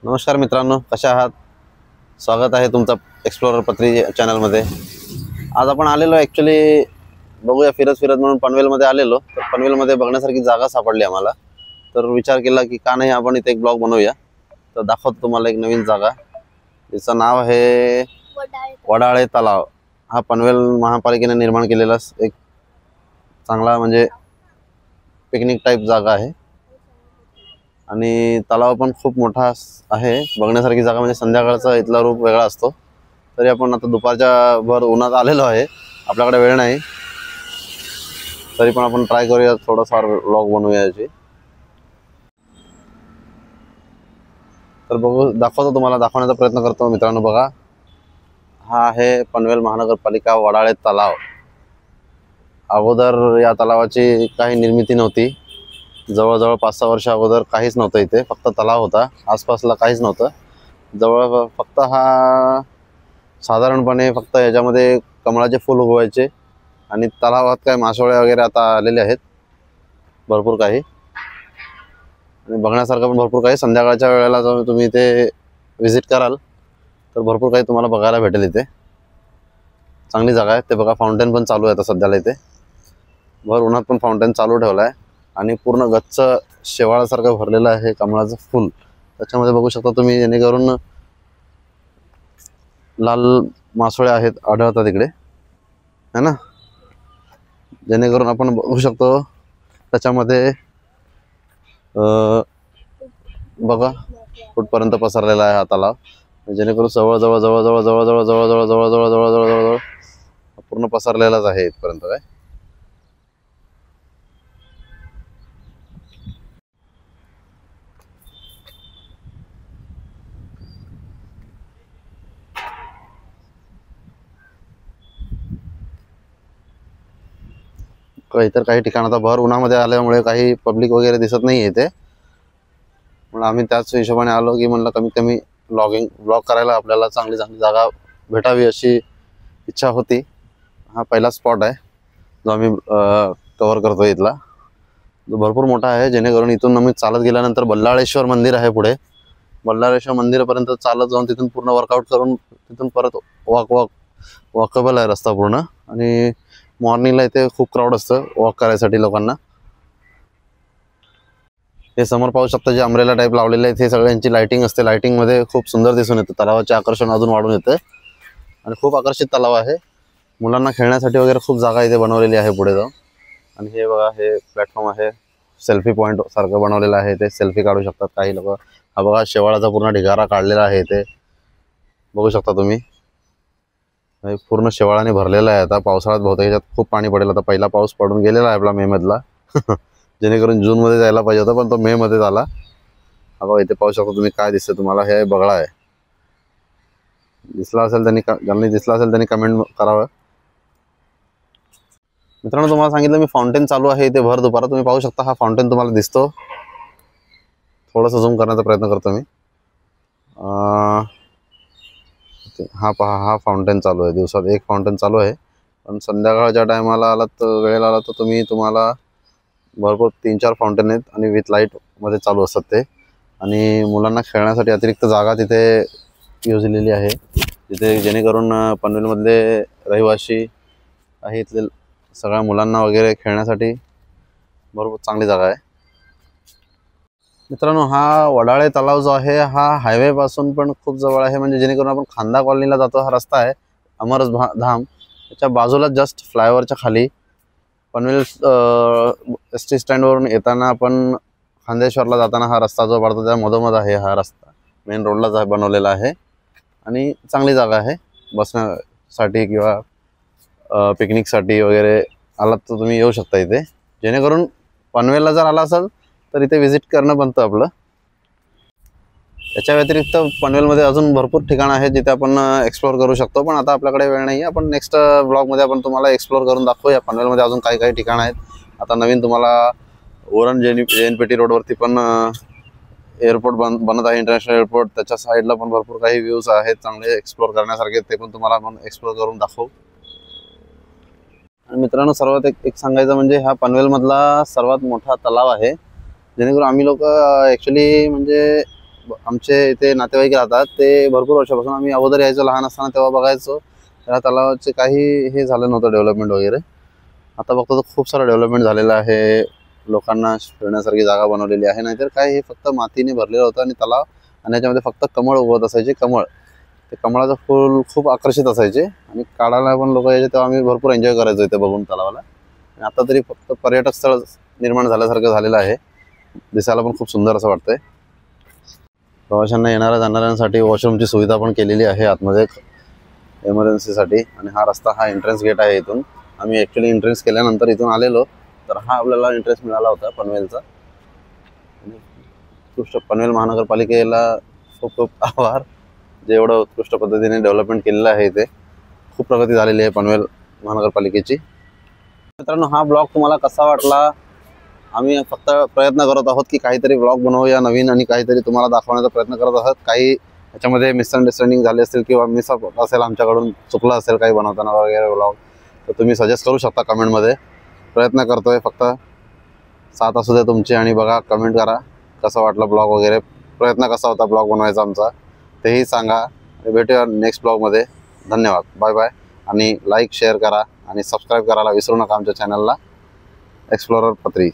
नमस्कार मित्रांनो, कशा आहात? स्वागत आहे तुमचं एक्सप्लोरर पत्री चॅनलमध्ये। आज आपण आलेलो ॲक्च्युली बघूया फिरत फिरत म्हणून पनवेलमध्ये आलेलो। तर पनवेलमध्ये बघण्यासारखी जागा सापडली आम्हाला, तर विचार केला की का नाही आपण इथे एक ब्लॉग बनवूया। तर दाखवतो तुम्हाला एक नवीन जागा, जिचं नाव आहे वडाळे तलाव। हा पनवेल महापालिकेने निर्माण केलेला एक चांगला म्हणजे पिकनिक टाईप जागा आहे आणि तलाव पण खूप मोठा आहे। बघण्यासारखी जागा म्हणजे संध्याकाळचा इथला रूप वेगळा असतो। तरी आपण आता दुपारच्या भर उन्हात आलेलो आहे, आपल्याकडे वेळ नाही, तरी पण आपण ट्राय करूया थोडासा व्लॉग बनवूया याची। तर बघू, दाखवतो तुम्हाला, दाखवण्याचा प्रयत्न करतो मित्रांनो। बघा, हा आहे पनवेल महानगरपालिका वडाळे तलाव। अगोदर या तलावाची काही निर्मिती नव्हती, जवळजवळ 5-6 वर्ष अगोदर काहीच नव्हतं इथे, फक्त तलाव होता, आसपासला काहीच नव्हतं। जवळ फक्त हा साधारणपणे फक्त याच्यामध्ये कमळाचे फूल उगवायचे आणि तलावात काय मासोळ्या वगैरे आता आलेले आहेत भरपूर काही, आणि बघण्यासारखं पण भरपूर काही। संध्याकाळच्या वेळेला जर तुम्ही इथे व्हिजिट कराल तर भरपूर काही तुम्हाला बघायला भेटेल इथे। चांगली जागा आहे। ते बघा, फाउंटेन पण चालू आहे आता सध्याला इथे, भर उन्हात पण फाउंटेन चालू ठेवला आहे आणि पूर्ण गच्च शेवाळासारखं भरलेलं आहे कमळाचं फूल। त्याच्यामध्ये बघू शकता तुम्ही, जेणेकरून लाल मासोळ्या आहेत आढळतात इकडे, है ना, जेणेकरून आपण बघू शकतो त्याच्यामध्ये बघा कुठपर्यंत पसरलेला आहे हा तलाव, जेणेकरून जवळ जवळ जवळ जवळ जवळ जवळ जवळ जवळ जवळ जवळ जवळ जवळ जवळ जवळ पूर्ण पसरलेलाच आहे इथपर्यंत काय। इतर काही ठिकाणात भर उन्हामध्ये आल्यामुळे काही पब्लिक वगैरे दिसत नाही इथे, म्हणून आम्ही त्याच हिशोबाने आलो की म्हणलं कमीत कमी ब्लॉग करायला आपल्याला चांगली चांगली जागा भेटावी अशी इच्छा होती। हा पहिला स्पॉट आहे जो आम्ही कव्हर करतो इथला, जो भरपूर मोठा आहे, जेणेकरून इथून आम्ही चालत गेल्यानंतर बल्लाळेश्वर मंदिर आहे पुढे, बल्लाळेश्वर मंदिरापर्यंत चालत जाऊन तिथून पूर्ण वर्कआउट करून तिथून परत वॉकेबल आहे रस्ता पूर्ण। आणि मॉर्निंगला इथे खूप क्राऊड असतं वॉक करायसाठी लोकांना। हे समोर पाहू शकता जे अम्ब्रेला टाईप लावलेले आहेत, हे सगळ्यांची लाइटिंग असते। लाइटिंगमध्ये खूप सुंदर दिसून येतं, तलावाचे आकर्षण अजून वाढून येतं आणि खूप आकर्षित तलाव आहे। मुलांना खेळण्यासाठी वगैरे खूप जागा इथे बनवलेली आहे पुढे जाऊन। आणि हे बघा, हे प्लॅटफॉर्म आहे, सेल्फी पॉईंट सारखं बनवलेलं आहे, ते सेल्फी काढू शकतात काही लोक। हा बघा, शेवाळाचा पूर्ण ढिगारा काढलेला आहे इथे, बघू शकता तुम्ही, पूर्ण शेवाळाने भरलेला आहे। आता पावसाळ्यात बहुतेक याच्यात खूप पाणी पडेल। आता पहिला पाऊस पडून गेलेला आहे आपला मे मधला जेणेकरून जूनमध्ये जायला पाहिजे होता, पण तो मे मध्ये झाला। हा बघा, इथे पाहू शकता तुम्ही, काय दिसतं तुम्हाला, हे बगळा आहे। दिसला असेल ज्यांनी दिसला असेल त्यांनी कमेंट करावं। मित्रांनो, तुम्हाला सांगितलं मी, फाउंटेन चालू आहे इथे भर दुपारा। तुम्ही पाहू शकता हा फाउंटेन तुम्हाला दिसतो, थोडंसं झूम करण्याचा प्रयत्न करतो मी। हा पहा, हा फाउंटेन चालू आहे, दिवसात एक फाउंटेन चालू आहे, पण संध्याकाळच्या टायमाला आलात तर वेळेला आला तर तुम्हाला भरपूर 3-4 फाउंटेन आहेत आणि विथ लाईटमध्ये चालू असतात ते। आणि मुलांना खेळण्यासाठी अतिरिक्त जागा तिथे यूज केलेली आहे, तिथे जेणेकरून पनवेलमधले रहिवासी आहे इथले सगळ्या मुलांना वगैरे खेळण्यासाठी भरपूर चांगली जागा आहे। मित्रांनो, हा वडाळे तलाव जो आहे हा हायवे पासून पण खूप जवळ आहे, म्हणजे जेणेकरून आपण खांदा कॉलनीला जातो हा रस्ता आहे अमरस धाम, त्याच्या बाजूला जस्ट फ्लायओव्हरच्या खाली पनवेल एसटी स्टँडवरून येताना आपण खांदेश्वरला जाताना हा रस्ता जो पडतो त्या मधोमध आहे हा रस्ता, मेन रोडलाच बनवलेला आहे। आणि चांगली जागा आहे बसण्यासाठी किंवा पिकनिकसाठी वगैरे आलात तर तुम्ही येऊ शकता इथे। जेणेकरून पनवेलला जर आला असाल तर इथे व्हिजिट करणं बनतं आपलं। याच्या व्यतिरिक्त पनवेलमध्ये अजून भरपूर ठिकाणं आहेत जिथे आपण एक्सप्लोर करू शकतो, पण आता आपल्याकडे वेळ नाही आहे। आपण नेक्स्ट ब्लॉगमध्ये आपण तुम्हाला एक्सप्लोर करून दाखवूया पनवेलमध्ये अजून काही काही ठिकाणं आहेत। आता नवीन तुम्हाला ओरण JNPT रोडवरती पण एअरपोर्ट बनत आहे, इंटरनॅशनल एअरपोर्ट, त्याच्या साईडला पण भरपूर काही व्ह्यूज आहेत चांगले एक्सप्लोर करण्यासारखे, ते पण तुम्हाला आपण एक्सप्लोर करून दाखवू। आणि मित्रांनो, सर्वात एक सांगायचं म्हणजे हा पनवेलमधला सर्वात मोठा तलाव आहे, जेणेकरून आम्ही लोक ॲक्च्युली म्हणजे आमचे इथे नातेवाईक राहतात, ते भरपूर वर्षापासून आम्ही अगोदर यायचो लहान असताना तेव्हा बघायचो. त्या तलावाचे काही हे झालं नव्हतं डेव्हलपमेंट वगैरे. आता बघतो तर खूप सारं डेव्हलपमेंट झालेलं आहे, लोकांना फिरण्यासारखी जागा बनवलेली आहे. नाहीतर काय हे फक्त मातीने भरलेलं होतं आणि तलाव, आणि याच्यामध्ये फक्त कमळ उगवत असायचे. कमळ, ते कमळाचं फूल खूप आकर्षित असायचे आणि काढायला पण लोक यायचे, तेव्हा आम्ही भरपूर एन्जॉय करायचो इथे बघून तलावाला. आणि आता तरी फक्त पर्यटक स्थळ निर्माण झाल्यासारखं झालेलं आहे, दिसायला पण खूप सुंदर असं वाटतंय. प्रवाशांना येणाऱ्या जाणाऱ्यांसाठी वॉशरूमची सुविधा पण केलेली आहे आतमध्ये इमर्जन्सीसाठी. आणि हा रस्ता, हा एंट्रन्स गेट आहे. इथून आम्ही ॲक्च्युली एंट्रन्स केल्यानंतर इथून आलेलो, तर हा आपल्याला एंट्रन्स मिळाला होता पनवेलचा. उत्कृष्ट पनवेल महानगरपालिकेला खूप खूप आभार, जे एवढं उत्कृष्ट पद्धतीने डेव्हलपमेंट केलेलं आहे. इथे खूप प्रगती झालेली आहे पनवेल महानगरपालिकेची. मित्रांनो, हा ब्लॉग तुम्हाला कसा वाटला? आम्ही फक्त प्रयत्न करत आहोत की काहीतरी ब्लॉग बनवूया नवीन, आणि काहीतरी तुम्हाला दाखवण्याचा प्रयत्न करत आहोत. काही याच्यामध्ये मिसअंडरस्टँडिंग झाली असेल किंवा मिस असेल, आमच्याकडून चुकलं असेल काही बनवताना वगैरे ब्लॉग, तर तुम्ही सजेस्ट करू शकता कमेंटमध्ये. प्रयत्न करतोय, फक्त साथ असू दे तुमची, आणि बघा, कमेंट करा कसं वाटलं ब्लॉग वगैरे, प्रयत्न कसा होता ब्लॉग बनवायचा आमचा तेही सांगा. भेटूया नेक्स्ट ब्लॉगमध्ये. धन्यवाद, बाय बाय. आणि लाईक शेअर करा आणि सबस्क्राईब करायला विसरू नका आमच्या चॅनलला, एक्सप्लोरर पत्री.